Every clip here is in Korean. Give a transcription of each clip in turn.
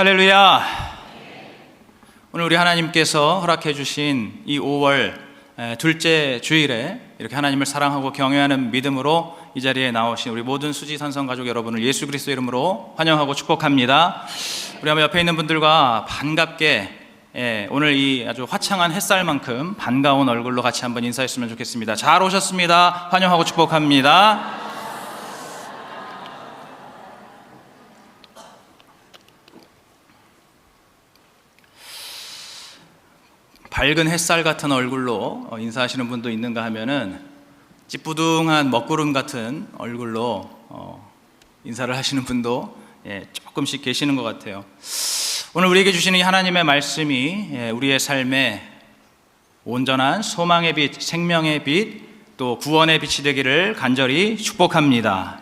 할렐루야. 오늘 우리 하나님께서 허락해 주신 이 5월 둘째 주일에 이렇게 하나님을 사랑하고 경외하는 믿음으로 이 자리에 나오신 우리 모든 수지산성 가족 여러분을 예수 그리스도 이름으로 환영하고 축복합니다. 우리 한번 옆에 있는 분들과 반갑게 오늘 이 아주 화창한 햇살만큼 반가운 얼굴로 같이 한번 인사했으면 좋겠습니다. 잘 오셨습니다. 환영하고 축복합니다. 밝은 햇살 같은 얼굴로 인사하시는 분도 있는가 하면은 찌뿌둥한 먹구름 같은 얼굴로 인사를 하시는 분도 조금씩 계시는 것 같아요. 오늘 우리에게 주시는 이 하나님의 말씀이 우리의 삶에 온전한 소망의 빛, 생명의 빛, 또 구원의 빛이 되기를 간절히 축복합니다.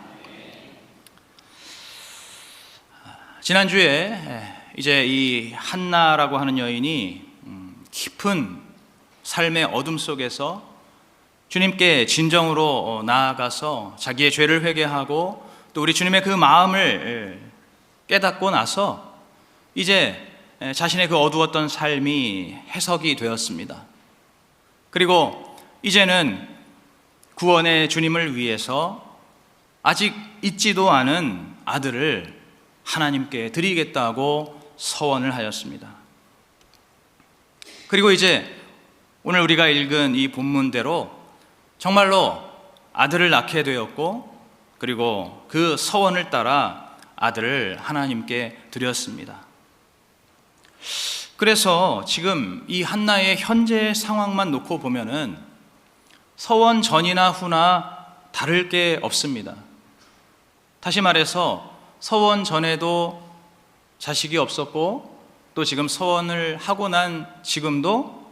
지난주에 이제 이 한나라고 하는 여인이 깊은 삶의 어둠 속에서 주님께 진정으로 나아가서 자기의 죄를 회개하고 또 우리 주님의 그 마음을 깨닫고 나서 이제 자신의 그 어두웠던 삶이 해석이 되었습니다. 그리고 이제는 구원의 주님을 위해서 아직 있지도 않은 아들을 하나님께 드리겠다고 서원을 하였습니다. 그리고 이제 오늘 우리가 읽은 이 본문대로 정말로 아들을 낳게 되었고, 그리고 그 서원을 따라 아들을 하나님께 드렸습니다. 그래서 지금 이 한나의 현재 상황만 놓고 보면은 서원 전이나 후나 다를 게 없습니다. 다시 말해서 서원 전에도 자식이 없었고, 또 지금 서원을 하고 난 지금도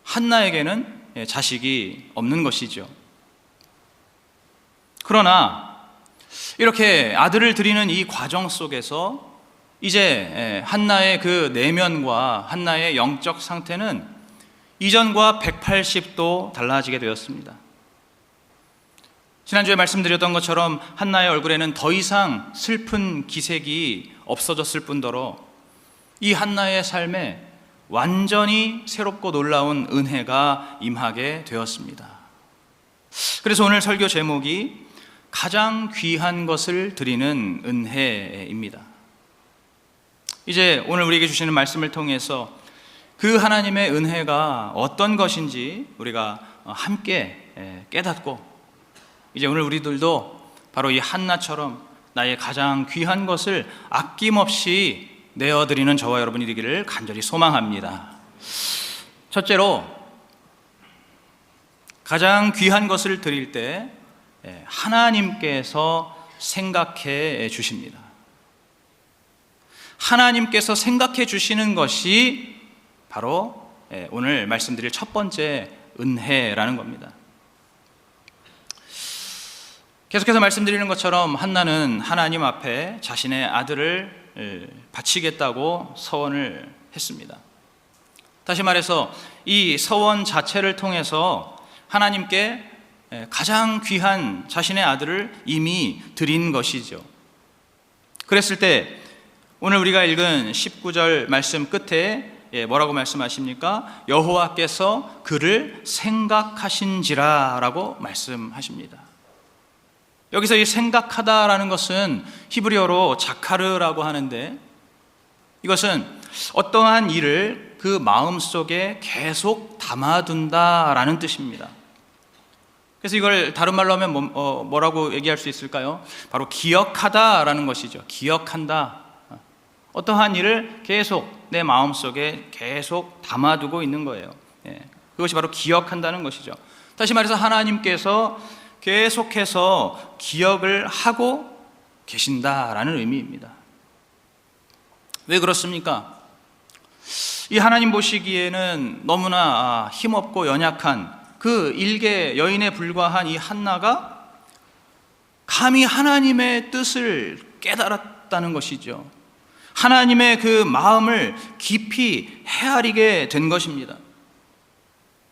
한나에게는 자식이 없는 것이죠. 그러나 이렇게 아들을 드리는 이 과정 속에서 이제 한나의 그 내면과 한나의 영적 상태는 이전과 180도 달라지게 되었습니다. 지난주에 말씀드렸던 것처럼 한나의 얼굴에는 더 이상 슬픈 기색이 없어졌을 뿐더러 이 한나의 삶에 완전히 새롭고 놀라운 은혜가 임하게 되었습니다. 그래서 오늘 설교 제목이 가장 귀한 것을 드리는 은혜입니다. 이제 오늘 우리에게 주시는 말씀을 통해서 그 하나님의 은혜가 어떤 것인지 우리가 함께 깨닫고, 이제 오늘 우리들도 바로 이 한나처럼 나의 가장 귀한 것을 아낌없이 내어드리는 저와 여러분이 되기를 간절히 소망합니다. 첫째로, 가장 귀한 것을 드릴 때 하나님께서 생각해 주십니다. 하나님께서 생각해 주시는 것이 바로 오늘 말씀드릴 첫 번째 은혜라는 겁니다. 계속해서 말씀드리는 것처럼 한나는 하나님 앞에 자신의 아들을 바치겠다고 서원을 했습니다. 다시 말해서 이 서원 자체를 통해서 하나님께 가장 귀한 자신의 아들을 이미 드린 것이죠. 그랬을 때 오늘 우리가 읽은 19절 말씀 끝에 뭐라고 말씀하십니까? 여호와께서 그를 생각하신지라 라고 말씀하십니다. 여기서 이 생각하다라는 것은 히브리어로 자카르라고 하는데, 이것은 어떠한 일을 그 마음속에 계속 담아둔다라는 뜻입니다. 그래서 이걸 다른 말로 하면 뭐라고 얘기할 수 있을까요? 바로 기억하다라는 것이죠. 기억한다. 어떠한 일을 계속 내 마음속에 계속 담아두고 있는 거예요. 그것이 바로 기억한다는 것이죠. 다시 말해서 하나님께서 계속해서 기억을 하고 계신다라는 의미입니다. 왜 그렇습니까? 이 하나님 보시기에는 너무나 힘없고 연약한 그 일개 여인에 불과한 이 한나가 감히 하나님의 뜻을 깨달았다는 것이죠. 하나님의 그 마음을 깊이 헤아리게 된 것입니다.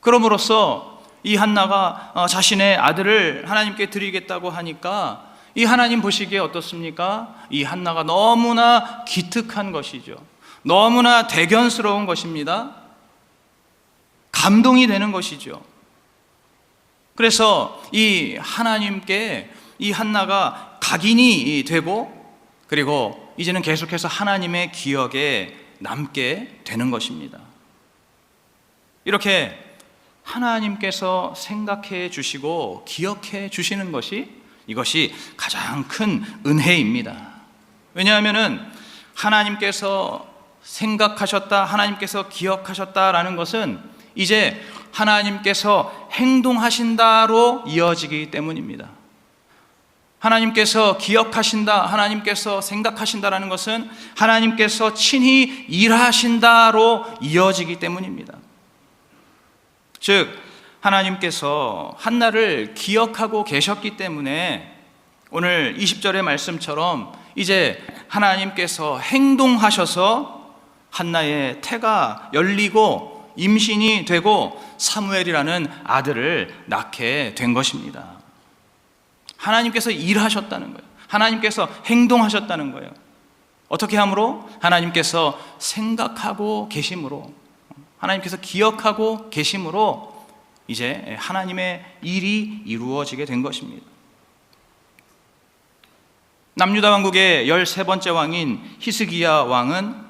그럼으로써 이 한나가 자신의 아들을 하나님께 드리겠다고 하니까 이 하나님 보시기에 어떻습니까? 이 한나가 너무나 기특한 것이죠. 너무나 대견스러운 것입니다. 감동이 되는 것이죠. 그래서 이 하나님께 이 한나가 각인이 되고, 그리고 이제는 계속해서 하나님의 기억에 남게 되는 것입니다. 이렇게 하나님께서 생각해 주시고 기억해 주시는 이것이 가장 큰 은혜입니다. 왜냐하면은 하나님께서 생각하셨다, 하나님께서 기억하셨다라는 것은 이제 하나님께서 행동하신다로 이어지기 때문입니다. 하나님께서 기억하신다, 하나님께서 생각하신다라는 것은 하나님께서 친히 일하신다로 이어지기 때문입니다. 즉, 하나님께서 한나를 기억하고 계셨기 때문에 오늘 20절의 말씀처럼 이제 하나님께서 행동하셔서 한나의 태가 열리고 임신이 되고 사무엘이라는 아들을 낳게 된 것입니다. 하나님께서 일하셨다는 거예요. 하나님께서 행동하셨다는 거예요. 어떻게 함으로? 하나님께서 생각하고 계심으로, 하나님께서 기억하고 계심으로 이제 하나님의 일이 이루어지게 된 것입니다. 남유다 왕국의 13번째 왕인 히스기야 왕은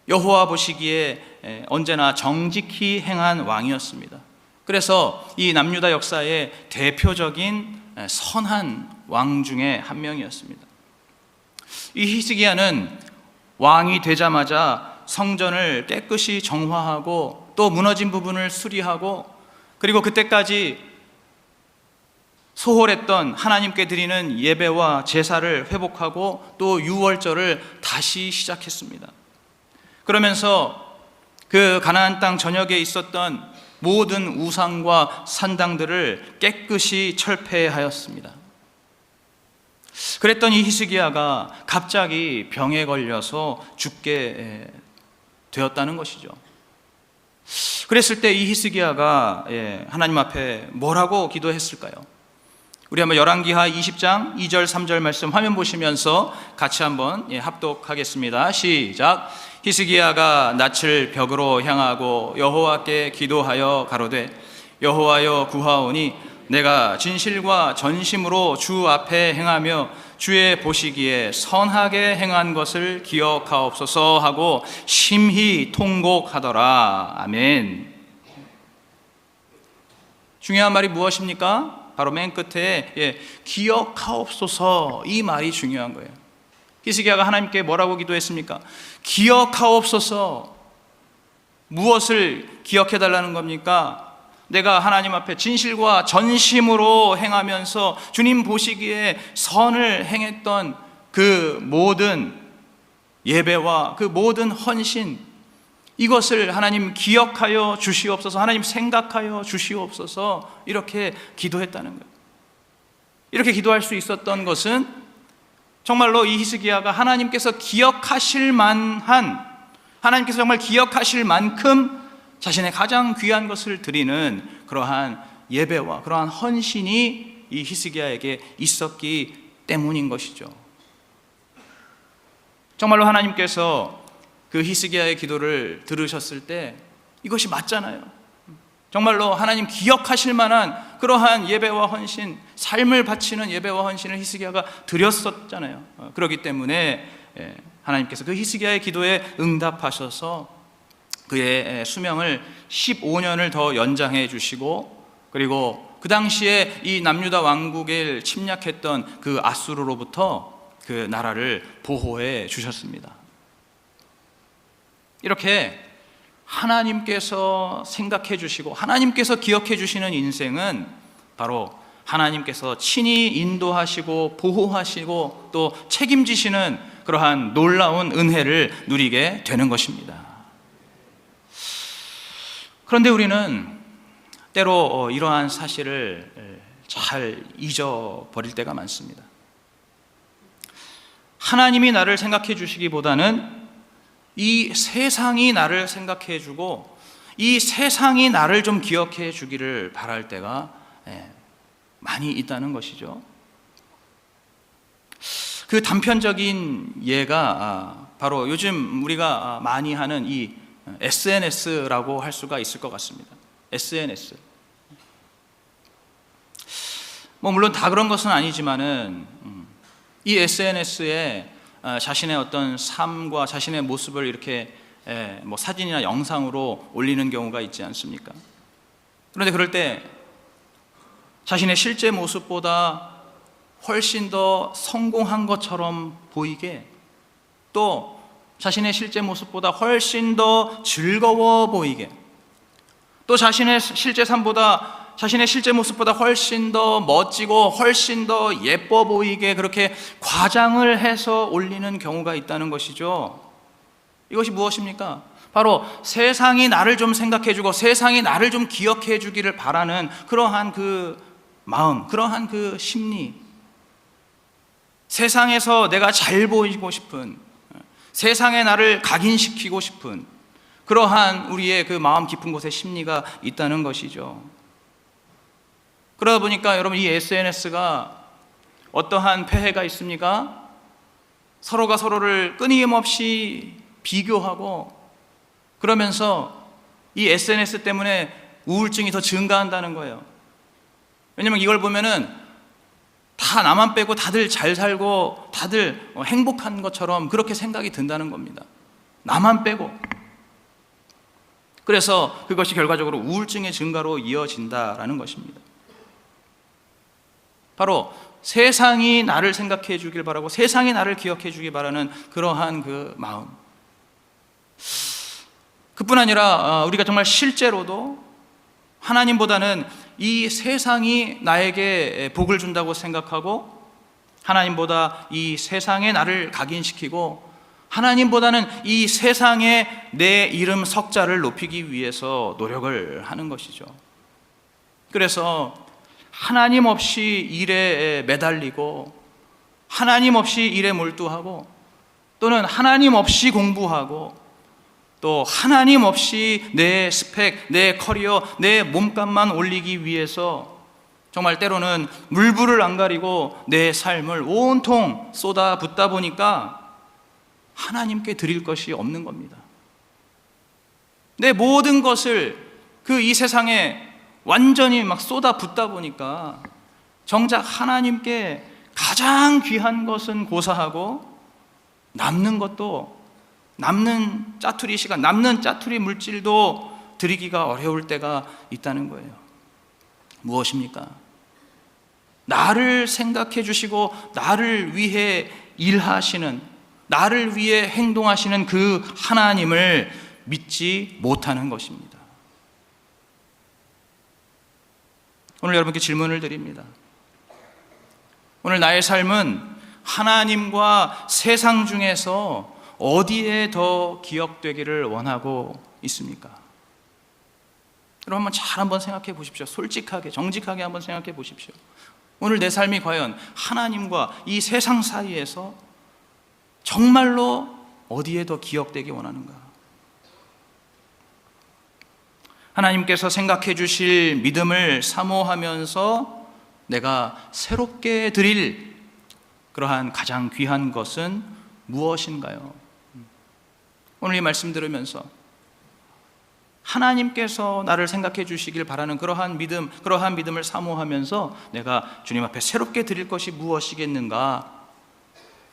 여호와 보시기에 언제나 정직히 행한 왕이었습니다. 그래서 이 남유다 역사의 대표적인 선한 왕 중에 한 명이었습니다. 이 히스기야는 왕이 되자마자 성전을 깨끗이 정화하고 또 무너진 부분을 수리하고, 그리고 그때까지 소홀했던 하나님께 드리는 예배와 제사를 회복하고 또 유월절을 다시 시작했습니다. 그러면서 그 가나안 땅 전역에 있었던 모든 우상과 산당들을 깨끗이 철폐하였습니다. 그랬던 이 히스기야가 갑자기 병에 걸려서 죽게 되었다는 것이죠. 그랬을 때 이 히스기야가 하나님 앞에 뭐라고 기도했을까요? 우리 한번 열왕기하 20장 2절 3절 말씀 화면 보시면서 같이 한번 합독하겠습니다. 시작. 히스기야가 낯을 벽으로 향하고 여호와께 기도하여 가로되 여호와여 구하오니 내가 진실과 전심으로 주 앞에 행하며 주의 보시기에 선하게 행한 것을 기억하옵소서 하고 심히 통곡하더라. 아멘. 중요한 말이 무엇입니까? 바로 맨 끝에 기억하옵소서, 이 말이 중요한 거예요. 히스기야가 하나님께 뭐라고 기도했습니까? 기억하옵소서. 무엇을 기억해달라는 겁니까? 내가 하나님 앞에 진실과 전심으로 행하면서 주님 보시기에 선을 행했던 그 모든 예배와 그 모든 헌신, 이것을 하나님 기억하여 주시옵소서, 하나님 생각하여 주시옵소서, 이렇게 기도했다는 거예요. 이렇게 기도할 수 있었던 것은 정말로 이 히스기야가 하나님께서 기억하실 만한, 하나님께서 정말 기억하실 만큼 자신의 가장 귀한 것을 드리는 그러한 예배와 그러한 헌신이 이 히스기야에게 있었기 때문인 것이죠. 정말로 하나님께서 그 히스기야의 기도를 들으셨을 때 이것이 맞잖아요. 정말로 하나님 기억하실 만한 그러한 예배와 헌신, 삶을 바치는 예배와 헌신을 히스기야가 드렸었잖아요. 그렇기 때문에 하나님께서 그 히스기야의 기도에 응답하셔서 그의 수명을 15년을 더 연장해 주시고, 그리고 그 당시에 이 남유다 왕국을 침략했던 그 아수르로부터 그 나라를 보호해 주셨습니다. 이렇게 하나님께서 생각해 주시고 하나님께서 기억해 주시는 인생은 바로 하나님께서 친히 인도하시고 보호하시고 또 책임지시는 그러한 놀라운 은혜를 누리게 되는 것입니다. 그런데 우리는 때로 이러한 사실을 잘 잊어버릴 때가 많습니다. 하나님이 나를 생각해 주시기보다는 이 세상이 나를 생각해 주고 이 세상이 나를 좀 기억해 주기를 바랄 때가 많이 있다는 것이죠. 그 단편적인 예가 바로 요즘 우리가 많이 하는 이 SNS라고 할 수가 있을 것 같습니다. SNS. 물론 다 그런 것은 아니지만은 이 SNS에 자신의 어떤 삶과 자신의 모습을 이렇게 사진이나 영상으로 올리는 경우가 있지 않습니까? 그런데 그럴 때 자신의 실제 모습보다 훨씬 더 성공한 것처럼 보이게, 또 자신의 실제 모습보다 훨씬 더 즐거워 보이게, 또 자신의 실제 삶보다, 자신의 실제 모습보다 훨씬 더 멋지고 훨씬 더 예뻐 보이게 그렇게 과장을 해서 올리는 경우가 있다는 것이죠. 이것이 무엇입니까? 바로 세상이 나를 좀 생각해주고 세상이 나를 좀 기억해주기를 바라는 그러한 그 마음, 그러한 그 심리, 세상에서 내가 잘 보이고 싶은, 세상에 나를 각인시키고 싶은 그러한 우리의 그 마음 깊은 곳에 심리가 있다는 것이죠. 그러다 보니까 여러분, 이 SNS가 어떠한 폐해가 있습니까? 서로가 서로를 끊임없이 비교하고, 그러면서 이 SNS 때문에 우울증이 더 증가한다는 거예요. 왜냐면 이걸 보면은 다 나만 빼고 다들 잘 살고 다들 행복한 것처럼 그렇게 생각이 든다는 겁니다. 나만 빼고. 그래서 그것이 결과적으로 우울증의 증가로 이어진다라는 것입니다. 바로 세상이 나를 생각해 주길 바라고 세상이 나를 기억해 주길 바라는 그러한 그 마음. 그뿐 아니라 우리가 정말 실제로도 하나님보다는 이 세상이 나에게 복을 준다고 생각하고, 하나님보다 이 세상에 나를 각인시키고, 하나님보다는 이 세상에 내 이름 석자를 높이기 위해서 노력을 하는 것이죠. 그래서 하나님 없이 일에 매달리고, 하나님 없이 일에 몰두하고, 또는 하나님 없이 공부하고, 또 하나님 없이 내 스펙, 내 커리어, 내 몸값만 올리기 위해서 정말 때로는 물불을 안 가리고 내 삶을 온통 쏟아붓다 보니까 하나님께 드릴 것이 없는 겁니다. 내 모든 것을 이 세상에 완전히 막 쏟아붓다 보니까 정작 하나님께 가장 귀한 것은 고사하고, 남는 것도, 남는 짜투리 시간, 남는 짜투리 물질도 드리기가 어려울 때가 있다는 거예요. 무엇입니까? 나를 생각해 주시고 나를 위해 일하시는, 나를 위해 행동하시는 그 하나님을 믿지 못하는 것입니다. 오늘 여러분께 질문을 드립니다. 오늘 나의 삶은 하나님과 세상 중에서 어디에 더 기억되기를 원하고 있습니까? 여러분 한번 생각해 보십시오. 솔직하게, 정직하게 한번 생각해 보십시오. 오늘 내 삶이 과연 하나님과 이 세상 사이에서 정말로 어디에 더 기억되기 원하는가? 하나님께서 생각해 주실 믿음을 사모하면서 내가 새롭게 드릴 그러한 가장 귀한 것은 무엇인가요? 오늘 이 말씀 들으면서 하나님께서 나를 생각해 주시길 바라는 그러한 믿음을 사모하면서 내가 주님 앞에 새롭게 드릴 것이 무엇이겠는가?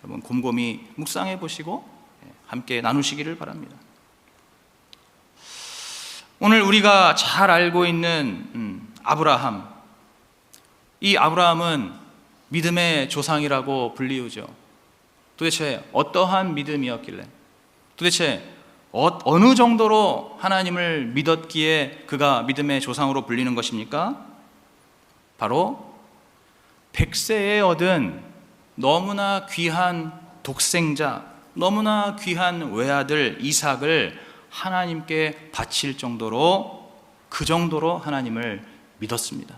여러분 곰곰이 묵상해 보시고 함께 나누시기를 바랍니다. 오늘 우리가 잘 알고 있는 아브라함, 이 아브라함은 믿음의 조상이라고 불리우죠. 도대체 어떠한 믿음이었길래, 도대체 어느 정도로 하나님을 믿었기에 그가 믿음의 조상으로 불리는 것입니까? 바로 100세에 얻은 너무나 귀한 독생자, 너무나 귀한 외아들 이삭을 하나님께 바칠 정도로, 그 정도로 하나님을 믿었습니다.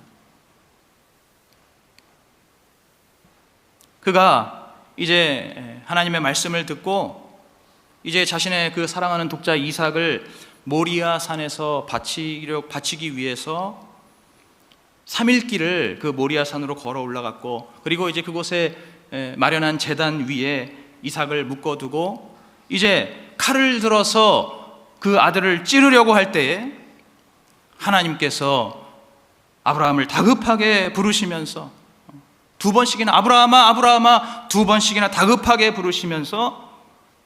그가 이제 하나님의 말씀을 듣고 이제 자신의 그 사랑하는 독자 이삭을 모리아 산에서 바치기 위해서 3일 길을 그 모리아 산으로 걸어 올라갔고, 그리고 이제 그곳에 마련한 제단 위에 이삭을 묶어두고 이제 칼을 들어서 그 아들을 찌르려고 할 때에 하나님께서 아브라함을 다급하게 부르시면서 두 번씩이나 아브라함아 아브라함아 두 번씩이나 다급하게 부르시면서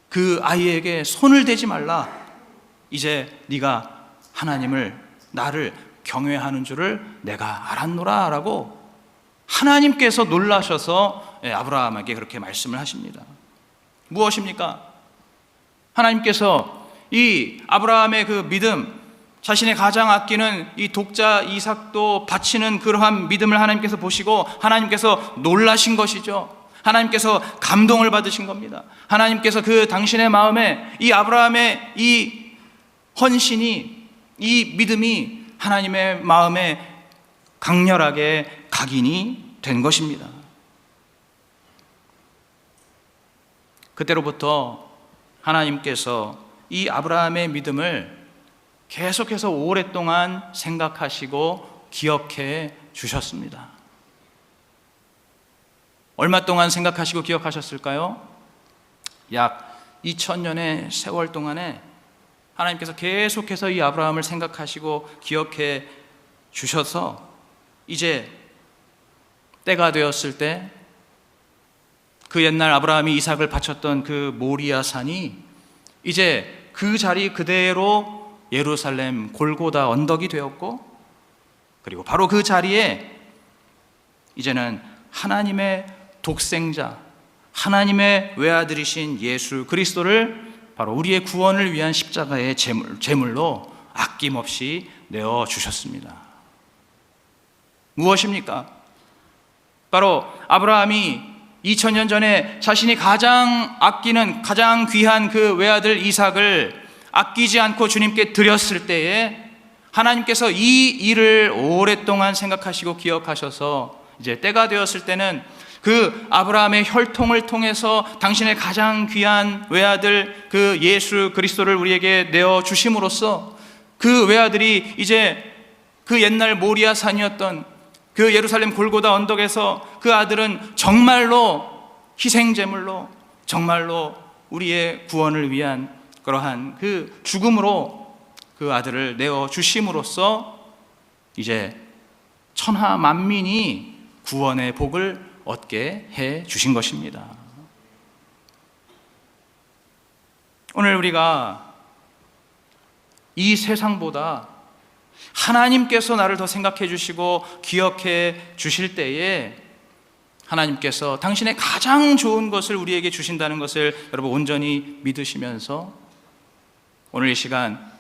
그 아이에게 손을 대지 말라. 이제 네가 하나님을 나를 경외하는 줄을 내가 알았노라 라고 하나님께서 놀라셔서 아브라함에게 그렇게 말씀을 하십니다. 무엇입니까? 하나님께서 이 아브라함의 그 믿음, 자신의 가장 아끼는 이 독자 이삭도 바치는 그러한 믿음을 하나님께서 보시고 하나님께서 놀라신 것이죠. 하나님께서 감동을 받으신 겁니다. 하나님께서 그 당신의 마음에 이 아브라함의 이 헌신이, 이 믿음이 하나님의 마음에 강렬하게 각인이 된 것입니다. 그때로부터 하나님께서 이 아브라함의 믿음을 계속해서 오랫동안 생각하시고 기억해 주셨습니다. 얼마 동안 생각하시고 기억하셨을까요? 약 2000년의 세월 동안에 하나님께서 계속해서 이 아브라함을 생각하시고 기억해 주셔서 이제 때가 되었을 때 그 옛날 아브라함이 이삭을 바쳤던 그 모리아 산이 이제 그 자리 그대로 예루살렘 골고다 언덕이 되었고, 그리고 바로 그 자리에 이제는 하나님의 독생자, 하나님의 외아들이신 예수 그리스도를 바로 우리의 구원을 위한 십자가의 제물로 아낌없이 내어주셨습니다. 무엇입니까? 바로 아브라함이 2000년 전에 자신이 가장 아끼는 가장 귀한 그 외아들 이삭을 아끼지 않고 주님께 드렸을 때에 하나님께서 이 일을 오랫동안 생각하시고 기억하셔서 이제 때가 되었을 때는 그 아브라함의 혈통을 통해서 당신의 가장 귀한 외아들 그 예수 그리스도를 우리에게 내어주심으로써 그 외아들이 이제 그 옛날 모리아 산이었던 그 예루살렘 골고다 언덕에서 그 아들은 정말로 희생제물로 정말로 우리의 구원을 위한 그러한 그 죽음으로 그 아들을 내어주심으로써 이제 천하 만민이 구원의 복을 얻게 해 주신 것입니다. 오늘 우리가 이 세상보다 하나님께서 나를 더 생각해 주시고 기억해 주실 때에 하나님께서 당신의 가장 좋은 것을 우리에게 주신다는 것을 여러분 온전히 믿으시면서 오늘 이 시간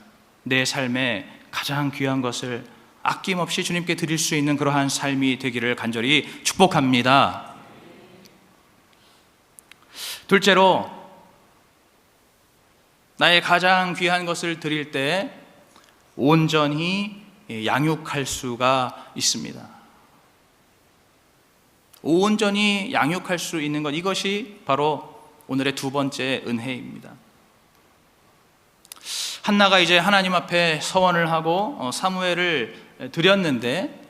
내 삶에 가장 귀한 것을 아낌없이 주님께 드릴 수 있는 그러한 삶이 되기를 간절히 축복합니다. 둘째로, 나의 가장 귀한 것을 드릴 때 온전히 양육할 수가 있습니다. 온전히 양육할 수 있는 것, 이것이 바로 오늘의 두 번째 은혜입니다. 한나가 이제 하나님 앞에 서원을 하고 사무엘을 드렸는데,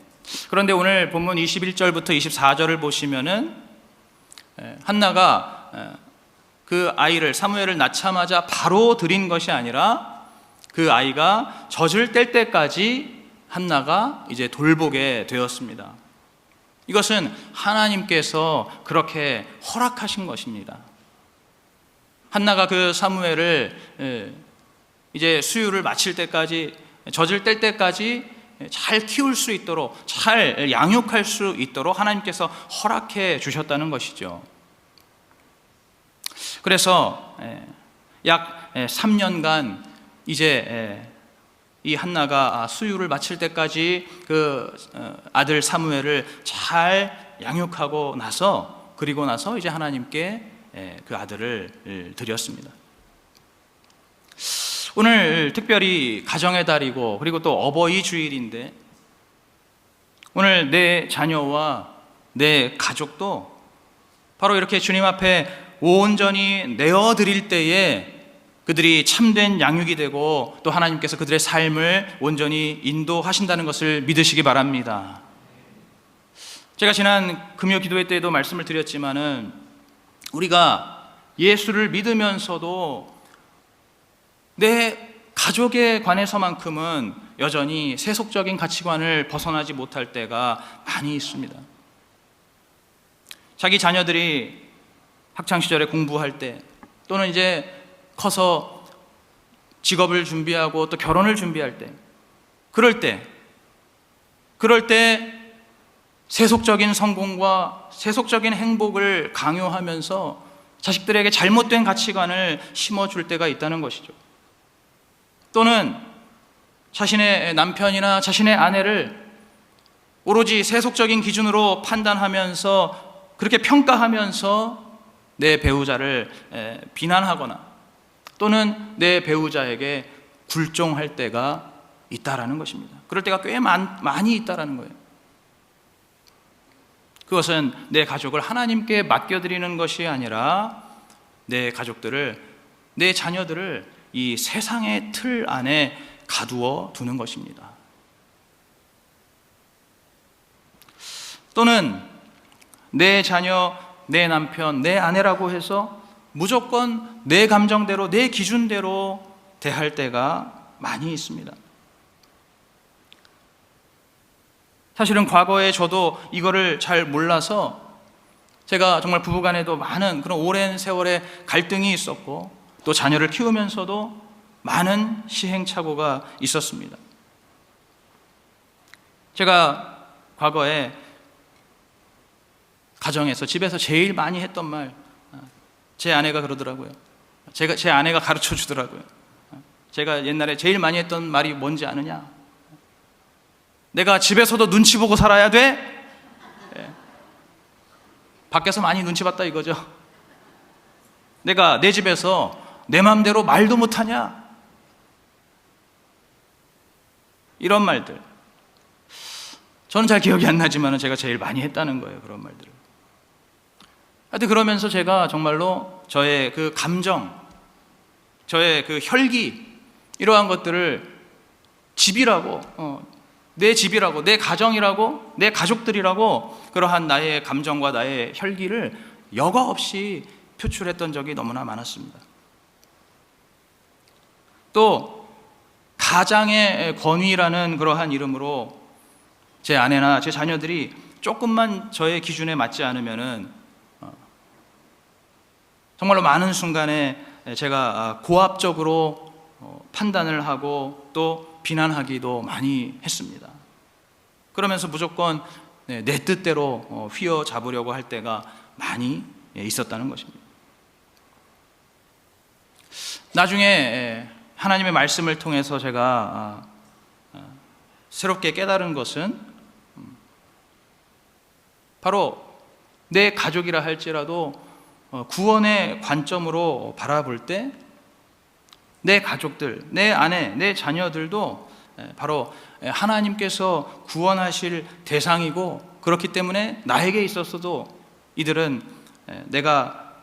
그런데 오늘 본문 21절부터 24절을 보시면은 한나가 그 아이를 사무엘을 낳자마자 바로 드린 것이 아니라 그 아이가 젖을 뗄 때까지 한나가 이제 돌보게 되었습니다. 이것은 하나님께서 그렇게 허락하신 것입니다. 한나가 그 사무엘을 이제 수유를 마칠 때까지, 젖을 뗄 때까지 잘 키울 수 있도록, 잘 양육할 수 있도록 하나님께서 허락해 주셨다는 것이죠. 그래서 약 3년간 이제 이 한나가 수유를 마칠 때까지 그 아들 사무엘을 잘 양육하고 나서, 그리고 나서 이제 하나님께 그 아들을 드렸습니다. 오늘 특별히 가정의 달이고 그리고 또 어버이 주일인데, 오늘 내 자녀와 내 가족도 바로 이렇게 주님 앞에 온전히 내어드릴 때에 그들이 참된 양육이 되고 또 하나님께서 그들의 삶을 온전히 인도하신다는 것을 믿으시기 바랍니다. 제가 지난 금요 기도회 때에도 말씀을 드렸지만은 우리가 예수를 믿으면서도 내 가족에 관해서만큼은 여전히 세속적인 가치관을 벗어나지 못할 때가 많이 있습니다. 자기 자녀들이 학창시절에 공부할 때, 또는 이제 커서 직업을 준비하고 또 결혼을 준비할 때, 그럴 때 세속적인 성공과 세속적인 행복을 강요하면서 자식들에게 잘못된 가치관을 심어줄 때가 있다는 것이죠. 또는 자신의 남편이나 자신의 아내를 오로지 세속적인 기준으로 판단하면서, 그렇게 평가하면서 내 배우자를 비난하거나 또는 내 배우자에게 굴종할 때가 있다라는 것입니다. 그럴 때가 꽤 많이 있다라는 거예요. 그것은 내 가족을 하나님께 맡겨드리는 것이 아니라 내 가족들을, 내 자녀들을 이 세상의 틀 안에 가두어 두는 것입니다. 또는 내 자녀, 내 남편, 내 아내라고 해서 무조건 내 감정대로, 내 기준대로 대할 때가 많이 있습니다. 사실은 과거에 저도 이거를 잘 몰라서 제가 정말 부부간에도 많은 그런 오랜 세월의 갈등이 있었고, 또 자녀를 키우면서도 많은 시행착오가 있었습니다. 제가 과거에 가정에서, 집에서 제일 많이 했던 말, 제 아내가 그러더라고요. 제 아내가 가르쳐 주더라고요. 제가 옛날에 제일 많이 했던 말이 뭔지 아느냐? 내가 집에서도 눈치 보고 살아야 돼? 밖에서 많이 눈치 봤다 이거죠. 내가 내 집에서 내 마음대로 말도 못하냐? 이런 말들. 저는 잘 기억이 안 나지만 제가 제일 많이 했다는 거예요, 그런 말들을. 하여튼 그러면서 제가 정말로 저의 그 감정, 저의 그 혈기, 이러한 것들을 집이라고, 내 집이라고, 내 가정이라고, 내 가족들이라고, 그러한 나의 감정과 나의 혈기를 여과 없이 표출했던 적이 너무나 많았습니다. 또 가장의 권위라는 그러한 이름으로 제 아내나 제 자녀들이 조금만 저의 기준에 맞지 않으면은 정말로 많은 순간에 제가 고압적으로 판단을 하고 또 비난하기도 많이 했습니다. 그러면서 무조건 내 뜻대로 휘어잡으려고 할 때가 많이 있었다는 것입니다. 나중에 하나님의 말씀을 통해서 제가 새롭게 깨달은 것은 바로 내 가족이라 할지라도 구원의 관점으로 바라볼 때 내 가족들, 내 아내, 내 자녀들도 바로 하나님께서 구원하실 대상이고, 그렇기 때문에 나에게 있어서도 이들은 내가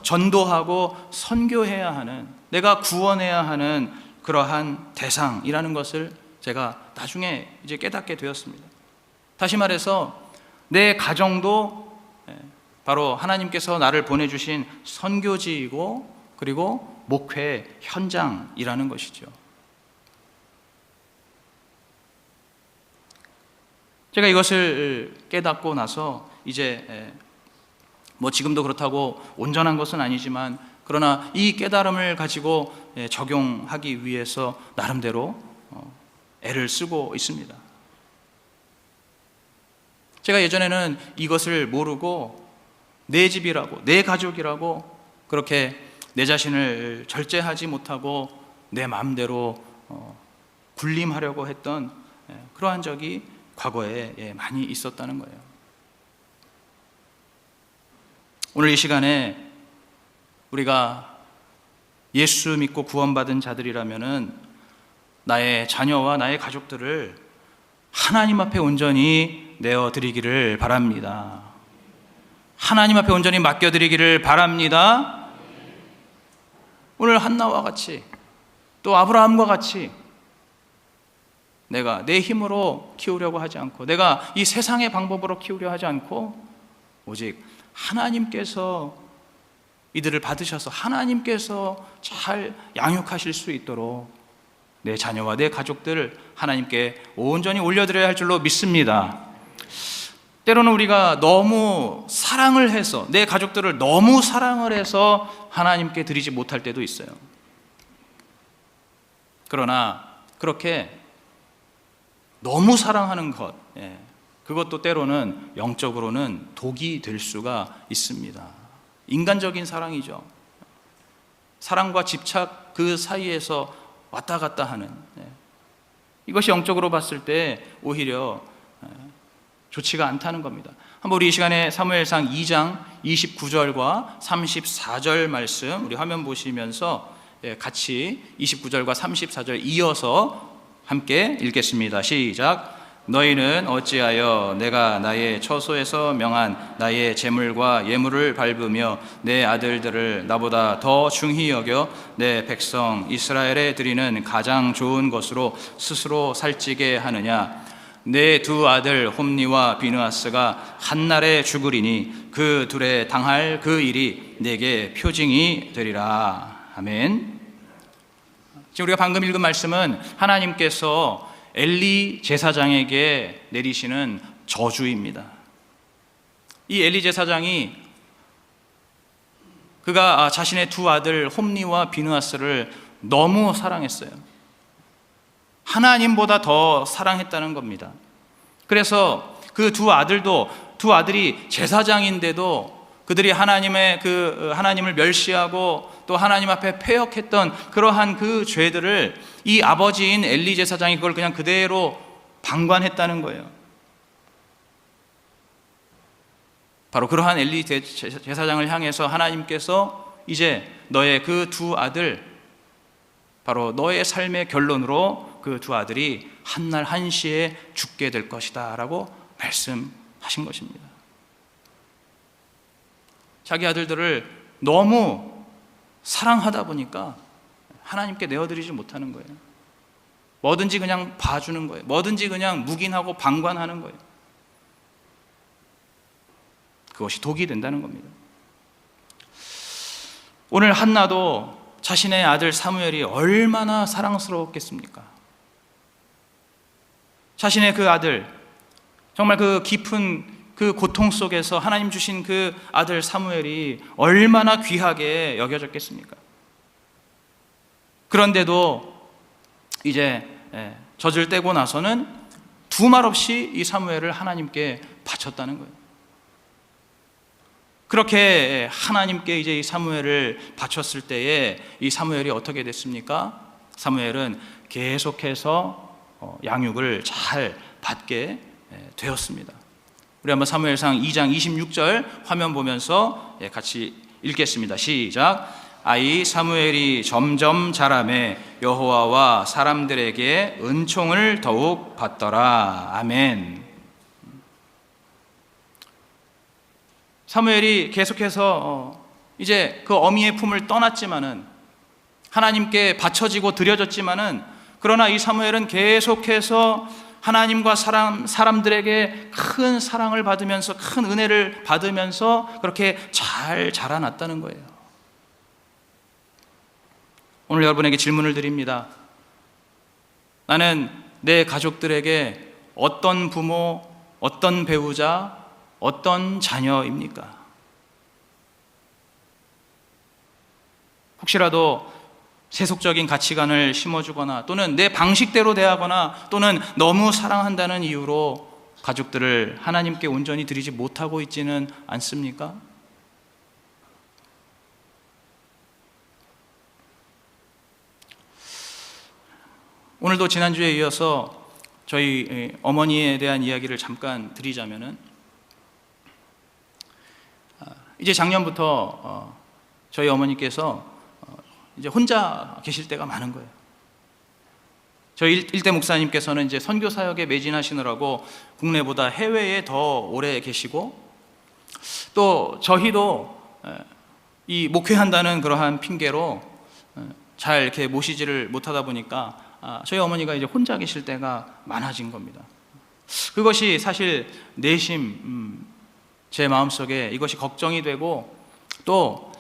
전도하고 선교해야 하는, 내가 구원해야 하는 그러한 대상이라는 것을 제가 나중에 이제 깨닫게 되었습니다. 다시 말해서 내 가정도 바로 하나님께서 나를 보내주신 선교지이고, 그리고 목회 현장이라는 것이죠. 제가 이것을 깨닫고 나서 이제 지금도 그렇다고 온전한 것은 아니지만, 그러나 이 깨달음을 가지고 적용하기 위해서 나름대로 애를 쓰고 있습니다. 제가 예전에는 이것을 모르고 내 집이라고, 내 가족이라고 그렇게 내 자신을 절제하지 못하고 내 마음대로 군림하려고 했던 그러한 적이 과거에 많이 있었다는 거예요. 오늘 이 시간에 우리가 예수 믿고 구원받은 자들이라면은 나의 자녀와 나의 가족들을 하나님 앞에 온전히 내어드리기를 바랍니다. 하나님 앞에 온전히 맡겨드리기를 바랍니다. 오늘 한나와 같이, 또 아브라함과 같이 내가 내 힘으로 키우려고 하지 않고, 내가 이 세상의 방법으로 키우려 하지 않고, 오직 하나님께서 이들을 받으셔서 하나님께서 잘 양육하실 수 있도록 내 자녀와 내 가족들을 하나님께 온전히 올려드려야 할 줄로 믿습니다. 때로는 우리가 너무 사랑을 해서, 내 가족들을 너무 사랑을 해서 하나님께 드리지 못할 때도 있어요. 그러나 그렇게 너무 사랑하는 것, 그것도 때로는 영적으로는 독이 될 수가 있습니다. 인간적인 사랑이죠. 사랑과 집착 그 사이에서 왔다 갔다 하는, 이것이 영적으로 봤을 때 오히려 좋지가 않다는 겁니다. 한번 우리 이 시간에 사무엘상 2장 29절과 34절 말씀 우리 화면 보시면서 같이 29절과 34절 이어서 함께 읽겠습니다. 시작. 너희는 어찌하여 내가 나의 처소에서 명한 나의 제물과 예물을 밟으며 내 아들들을 나보다 더 중히 여겨 내 백성 이스라엘에 드리는 가장 좋은 것으로 스스로 살찌게 하느냐? 내 두 아들 홈니와 비느하스가 한날에 죽으리니 그 둘에 당할 그 일이 내게 표징이 되리라. 아멘. 지금 우리가 방금 읽은 말씀은 하나님께서 엘리 제사장에게 내리시는 저주입니다. 이 엘리 제사장이 그가 자신의 두 아들 홈니와 비느하스를 너무 사랑했어요. 하나님보다 더 사랑했다는 겁니다. 그래서 그 두 아들이 제사장인데도 그들이 하나님을 멸시하고 또 하나님 앞에 패역했던 그러한 그 죄들을 이 아버지인 엘리 제사장이 그걸 그냥 그대로 방관했다는 거예요. 바로 그러한 엘리 제사장을 향해서 하나님께서 이제 너의 그 두 아들, 바로 너의 삶의 결론으로 그 두 아들이 한날 한시에 죽게 될 것이다 라고 말씀하신 것입니다. 자기 아들들을 너무 사랑하다 보니까 하나님께 내어드리지 못하는 거예요. 뭐든지 그냥 봐주는 거예요. 뭐든지 그냥 묵인하고 방관하는 거예요. 그것이 독이 된다는 겁니다. 오늘 한나도 자신의 아들 사무엘이 얼마나 사랑스러웠겠습니까? 자신의 그 아들, 정말 그 깊은 그 고통 속에서 하나님 주신 그 아들 사무엘이 얼마나 귀하게 여겨졌겠습니까? 그런데도 이제 젖을 떼고 나서는 두말 없이 이 사무엘을 하나님께 바쳤다는 거예요. 그렇게 하나님께 이제 이 사무엘을 바쳤을 때에 이 사무엘이 어떻게 됐습니까? 사무엘은 계속해서 양육을 잘 받게 되었습니다. 우리 한번 사무엘상 2장 26절 화면 보면서 같이 읽겠습니다. 시작. 아이 사무엘이 점점 자라매 여호와와 사람들에게 은총을 더욱 받더라. 아멘. 사무엘이 계속해서 이제 그 어미의 품을 떠났지만은 하나님께 바쳐지고 드려졌지만은 그러나 이 사무엘은 계속해서 하나님과 사람들에게 큰 사랑을 받으면서 큰 은혜를 받으면서 그렇게 잘 자라났다는 거예요. 오늘 여러분에게 질문을 드립니다. 나는 내 가족들에게 어떤 부모, 어떤 배우자, 어떤 자녀입니까? 혹시라도 세속적인 가치관을 심어주거나 또는 내 방식대로 대하거나 또는 너무 사랑한다는 이유로 가족들을 하나님께 온전히 드리지 못하고 있지는 않습니까? 오늘도 지난주에 이어서 저희 어머니에 대한 이야기를 잠깐 드리자면은 이제 작년부터 저희 어머니께서 이제 혼자 계실 때가 많은 거예요. 저희 일대 목사님께서는 이제 선교 사역에 매진하시느라고 국내보다 해외에 더 오래 계시고 또 저희도 이 목회한다는 그러한 핑계로 잘 이렇게 모시지를 못하다 보니까 저희 어머니가 이제 혼자 계실 때가 많아진 겁니다. 그것이 사실 내심 제 마음속에 이것이 걱정이 되고 또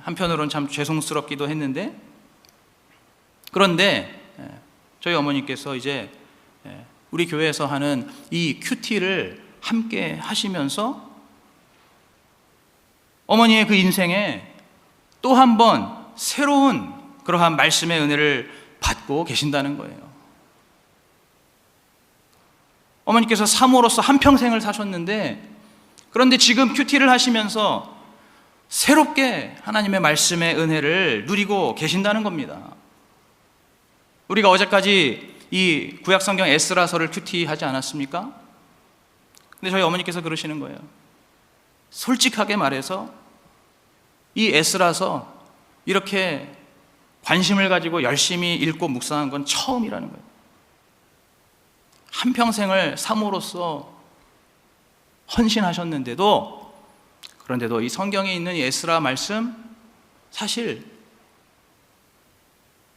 한편으로는 참 죄송스럽기도 했는데, 그런데 저희 어머니께서 이제 우리 교회에서 하는 이 큐티를 함께 하시면서 어머니의 그 인생에 또 한 번 새로운 그러한 말씀의 은혜를 받고 계신다는 거예요. 어머니께서 사모로서 한평생을 사셨는데, 그런데 지금 큐티를 하시면서 새롭게 하나님의 말씀의 은혜를 누리고 계신다는 겁니다. 우리가 어제까지 이 구약성경 에스라서를 큐티하지 않았습니까? 근데 저희 어머니께서 그러시는 거예요. 솔직하게 말해서 이 에스라서 이렇게 관심을 가지고 열심히 읽고 묵상한 건 처음이라는 거예요. 한평생을 사모로서 헌신하셨는데도, 그런데도 이 성경에 있는 이 에스라 말씀 사실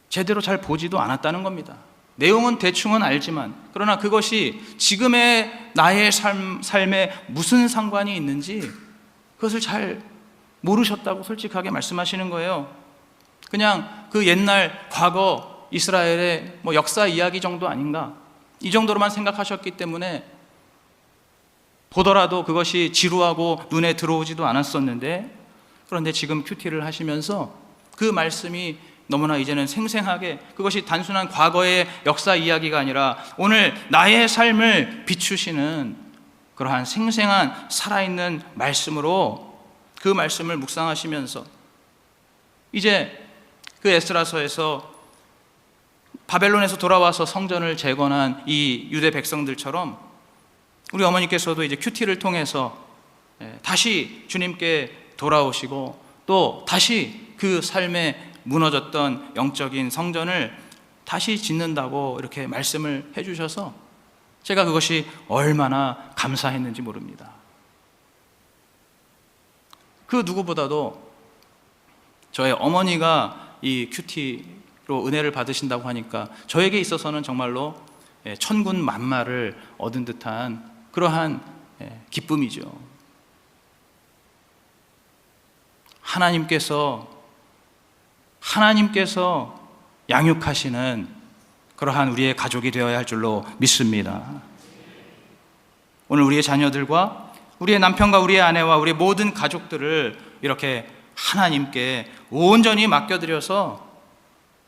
제대로 잘 보지도 않았다는 겁니다. 내용은 대충은 알지만, 그러나 그것이 지금의 나의 삶에 무슨 상관이 있는지 그것을 잘 모르셨다고 솔직하게 말씀하시는 거예요. 그냥 그 옛날 과거 이스라엘의 역사 이야기 정도 아닌가, 이 정도로만 생각하셨기 때문에 보더라도 그것이 지루하고 눈에 들어오지도 않았었는데, 그런데 지금 큐티를 하시면서 그 말씀이 너무나 이제는 생생하게, 그것이 단순한 과거의 역사 이야기가 아니라 오늘 나의 삶을 비추시는 그러한 생생한 살아있는 말씀으로 그 말씀을 묵상하시면서 이제 그 에스라서에서 바벨론에서 돌아와서 성전을 재건한 이 유대 백성들처럼 우리 어머니께서도 이제 큐티를 통해서 다시 주님께 돌아오시고 또 다시 그 삶에 무너졌던 영적인 성전을 다시 짓는다고 이렇게 말씀을 해주셔서 제가 그것이 얼마나 감사했는지 모릅니다. 그 누구보다도 저의 어머니가 이 큐티로 은혜를 받으신다고 하니까 저에게 있어서는 정말로 천군 만마를 얻은 듯한 그러한 기쁨이죠. 하나님께서 양육하시는 그러한 우리의 가족이 되어야 할 줄로 믿습니다. 오늘 우리의 자녀들과 우리의 남편과 우리의 아내와 우리의 모든 가족들을 이렇게 하나님께 온전히 맡겨드려서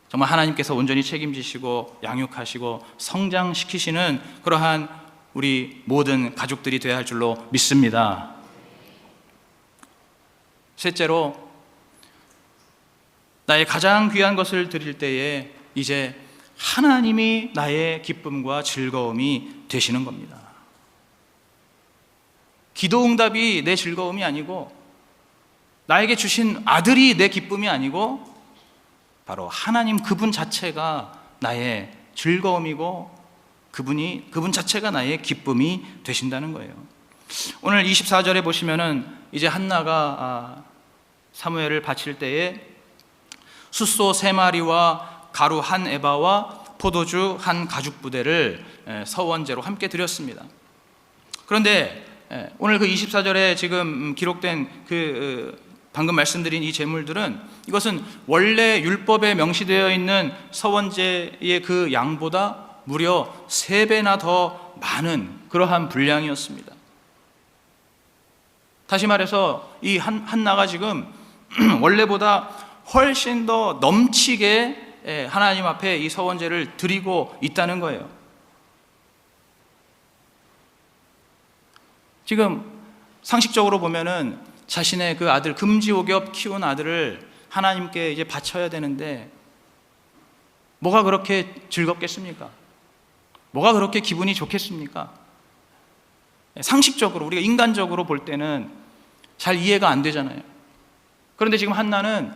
정말 하나님께서 온전히 책임지시고 양육하시고 성장시키시는 그러한 우리 모든 가족들이 되어야 할 줄로 믿습니다. 셋째로, 나의 가장 귀한 것을 드릴 때에 이제 하나님이 나의 기쁨과 즐거움이 되시는 겁니다. 기도 응답이 내 즐거움이 아니고, 나에게 주신 아들이 내 기쁨이 아니고, 바로 하나님 그분 자체가 나의 즐거움이고 그분 자체가 나의 기쁨이 되신다는 거예요. 오늘 24절에 보시면은 이제 한나가 사무엘을 바칠 때에 숫소 3마리와 가루 1에바와 포도주 1가죽 부대를 서원제로 함께 드렸습니다. 그런데 오늘 그 24절에 지금 기록된 방금 말씀드린 이 제물들은, 이것은 원래 율법에 명시되어 있는 서원제의 그 양보다 무려 3배나 더 많은 그러한 분량이었습니다. 다시 말해서 이 한나가 지금 원래보다 훨씬 더 넘치게 하나님 앞에 이 서원제를 드리고 있다는 거예요. 지금 상식적으로 보면은 자신의 그 아들, 금지옥엽 키운 아들을 하나님께 이제 바쳐야 되는데 뭐가 그렇게 즐겁겠습니까? 뭐가 그렇게 기분이 좋겠습니까? 상식적으로, 우리가 인간적으로 볼 때는 잘 이해가 안 되잖아요. 그런데 지금 한나는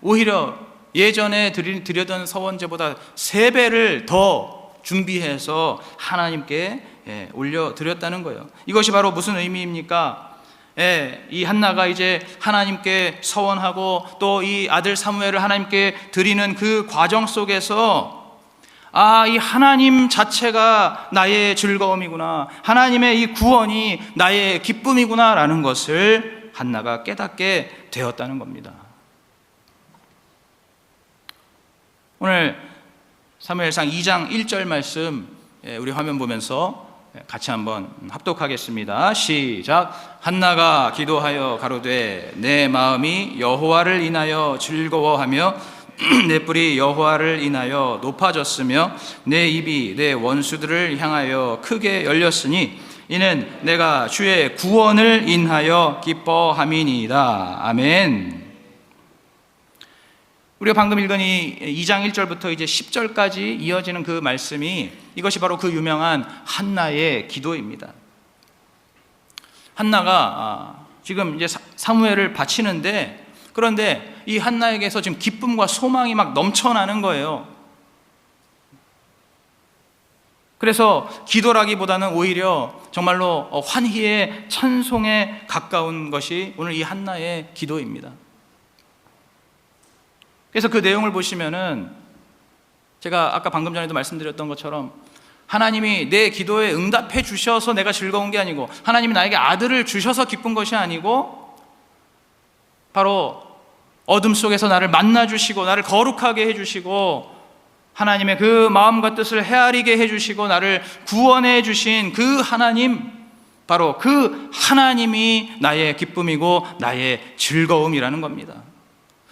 오히려 예전에 드려던 서원제보다 3배를 더 준비해서 하나님께 올려드렸다는 거예요. 이것이 바로 무슨 의미입니까? 이 한나가 이제 하나님께 서원하고 또 이 아들 사무엘을 하나님께 드리는 그 과정 속에서, 이 하나님 자체가 나의 즐거움이구나, 하나님의 이 구원이 나의 기쁨이구나 라는 것을 한나가 깨닫게 되었다는 겁니다. 오늘 사무엘상 2장 1절 말씀 우리 화면 보면서 같이 한번 합독하겠습니다. 시작. 한나가 기도하여 가로되 내 마음이 여호와를 인하여 즐거워하며 내 뿔이 여호와를 인하여 높아졌으며 내 입이 내 원수들을 향하여 크게 열렸으니 이는 내가 주의 구원을 인하여 기뻐함이니이다. 아멘. 우리가 방금 읽은 이 2장 1절부터 이제 10절까지 이어지는 그 말씀이 이것이 바로 그 유명한 한나의 기도입니다. 한나가 지금 이제 사무엘을 바치는데, 그런데 이 한나에게서 지금 기쁨과 소망이 막 넘쳐나는 거예요. 그래서 기도라기보다는 오히려 정말로 환희의 찬송에 가까운 것이 오늘 이 한나의 기도입니다. 그래서 그 내용을 보시면은 제가 아까 방금 전에도 말씀드렸던 것처럼 하나님이 내 기도에 응답해 주셔서 내가 즐거운 게 아니고, 하나님이 나에게 아들을 주셔서 기쁜 것이 아니고, 바로 어둠 속에서 나를 만나 주시고 나를 거룩하게 해 주시고 하나님의 그 마음과 뜻을 헤아리게 해 주시고 나를 구원해 주신 그 하나님, 바로 그 하나님이 나의 기쁨이고 나의 즐거움이라는 겁니다.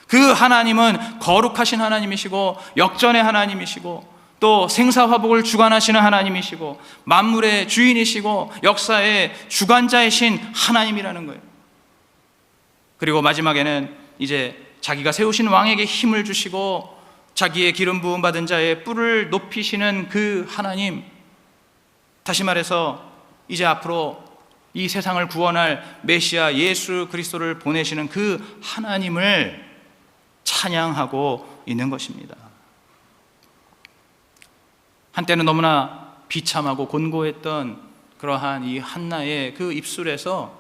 그 하나님은 거룩하신 하나님이시고 역전의 하나님이시고 또 생사화복을 주관하시는 하나님이시고 만물의 주인이시고 역사의 주관자이신 하나님이라는 거예요. 그리고 마지막에는 이제 자기가 세우신 왕에게 힘을 주시고 자기의 기름 부음 받은 자의 뿔을 높이시는 그 하나님, 다시 말해서 이제 앞으로 이 세상을 구원할 메시아 예수 그리스도를 보내시는 그 하나님을 찬양하고 있는 것입니다. 한때는 너무나 비참하고 곤고했던 그러한 이 한나의 그 입술에서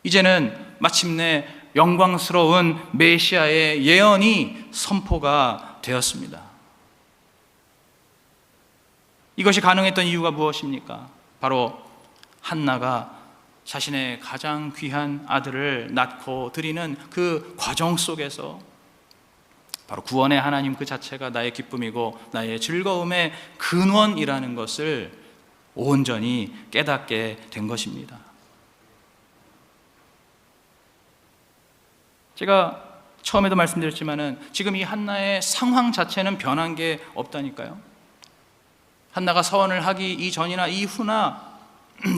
이제는 마침내 영광스러운 메시아의 예언이 선포가 되었습니다. 이것이 가능했던 이유가 무엇입니까? 바로 한나가 자신의 가장 귀한 아들을 낳고 드리는 그 과정 속에서 바로 구원의 하나님 그 자체가 나의 기쁨이고 나의 즐거움의 근원이라는 것을 온전히 깨닫게 된 것입니다. 제가 처음에도 말씀드렸지만은 지금 이 한나의 상황 자체는 변한 게 없다니까요. 한나가 서원을 하기 이전이나 이후나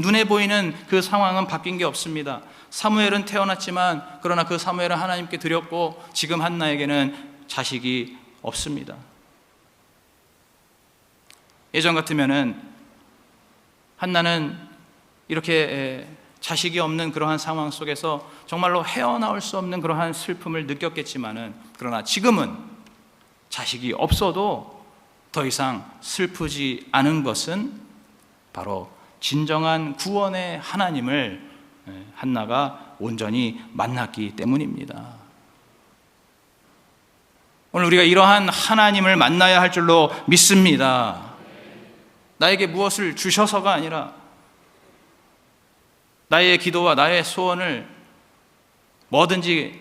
눈에 보이는 그 상황은 바뀐 게 없습니다. 사무엘은 태어났지만 그러나 그 사무엘은 하나님께 드렸고 지금 한나에게는 자식이 없습니다. 예전 같으면은 한나는 이렇게 자식이 없는 그러한 상황 속에서 정말로 헤어나올 수 없는 그러한 슬픔을 느꼈겠지만은, 그러나 지금은 자식이 없어도 더 이상 슬프지 않은 것은 바로 진정한 구원의 하나님을 한나가 온전히 만났기 때문입니다. 오늘 우리가 이러한 하나님을 만나야 할 줄로 믿습니다. 나에게 무엇을 주셔서가 아니라 나의 기도와 나의 소원을 뭐든지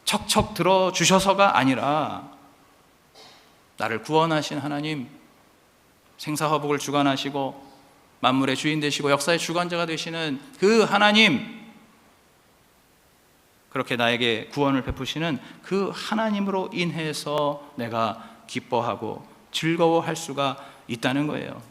척척 들어주셔서가 아니라 나를 구원하신 하나님, 생사화복을 주관하시고 만물의 주인 되시고 역사의 주관자가 되시는 그 하나님, 그렇게 나에게 구원을 베푸시는 그 하나님으로 인해서 내가 기뻐하고 즐거워할 수가 있다는 거예요.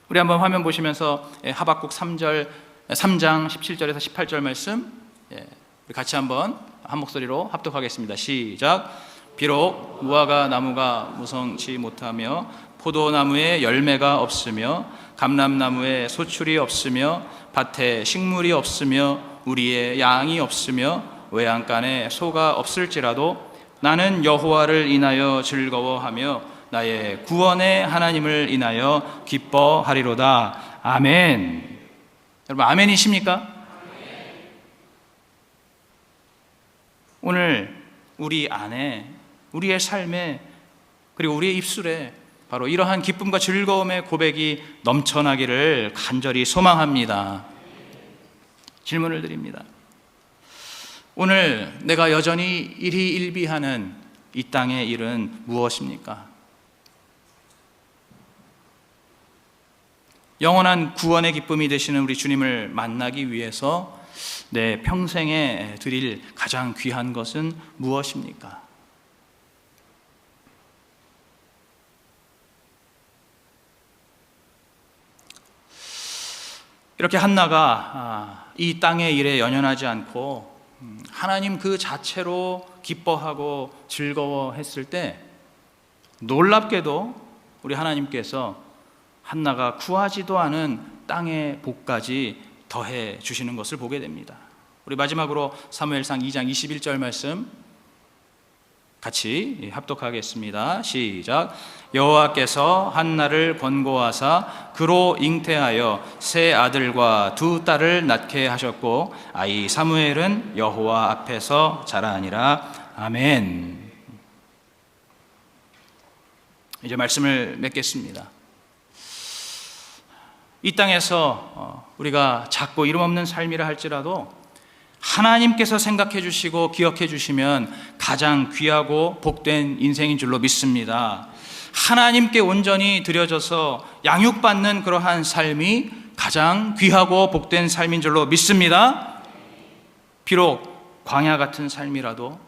우리 한번 화면 보시면서 하박국 3장 17절에서 18절 말씀 우리 같이 한번 한 목소리로 합독하겠습니다. 시작. 비록 무화과 나무가 무성치 못하며 포도나무에 열매가 없으며 감람나무에 소출이 없으며 밭에 식물이 없으며 우리의 양이 없으며 외양간에 소가 없을지라도 나는 여호와를 인하여 즐거워하며 나의 구원의 하나님을 인하여 기뻐하리로다. 아멘. 여러분 아멘이십니까? 오늘 우리 안에, 우리의 삶에, 그리고 우리의 입술에 바로 이러한 기쁨과 즐거움의 고백이 넘쳐나기를 간절히 소망합니다. 질문을 드립니다. 오늘 내가 여전히 일희일비하는 이 땅의 일은 무엇입니까? 영원한 구원의 기쁨이 되시는 우리 주님을 만나기 위해서 내 평생에 드릴 가장 귀한 것은 무엇입니까? 이렇게 한나가 이 땅의 일에 연연하지 않고 하나님 그 자체로 기뻐하고 즐거워했을 때 놀랍게도 우리 하나님께서 한나가 구하지도 않은 땅의 복까지 더해 주시는 것을 보게 됩니다. 우리 마지막으로 사무엘상 2장 21절 말씀 같이 합독하겠습니다. 시작. 여호와께서 한나를 권고하사 그로 잉태하여 세 아들과 두 딸을 낳게 하셨고 아이 사무엘은 여호와 앞에서 자라니라. 아멘. 이제 말씀을 맺겠습니다. 이 땅에서 우리가 작고 이름 없는 삶이라 할지라도 하나님께서 생각해 주시고 기억해 주시면 가장 귀하고 복된 인생인 줄로 믿습니다. 하나님께 온전히 드려져서 양육받는 그러한 삶이 가장 귀하고 복된 삶인 줄로 믿습니다. 비록 광야 같은 삶이라도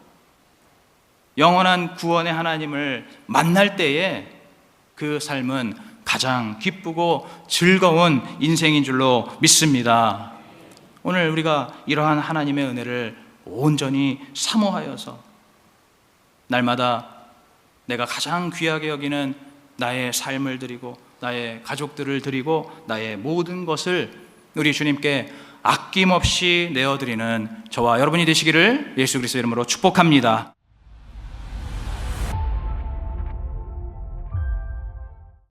영원한 구원의 하나님을 만날 때에 그 삶은 가장 기쁘고 즐거운 인생인 줄로 믿습니다. 오늘 우리가 이러한 하나님의 은혜를 온전히 사모하여서 날마다 내가 가장 귀하게 여기는 나의 삶을 드리고 나의 가족들을 드리고 나의 모든 것을 우리 주님께 아낌없이 내어드리는 저와 여러분이 되시기를 예수 그리스도의 이름으로 축복합니다.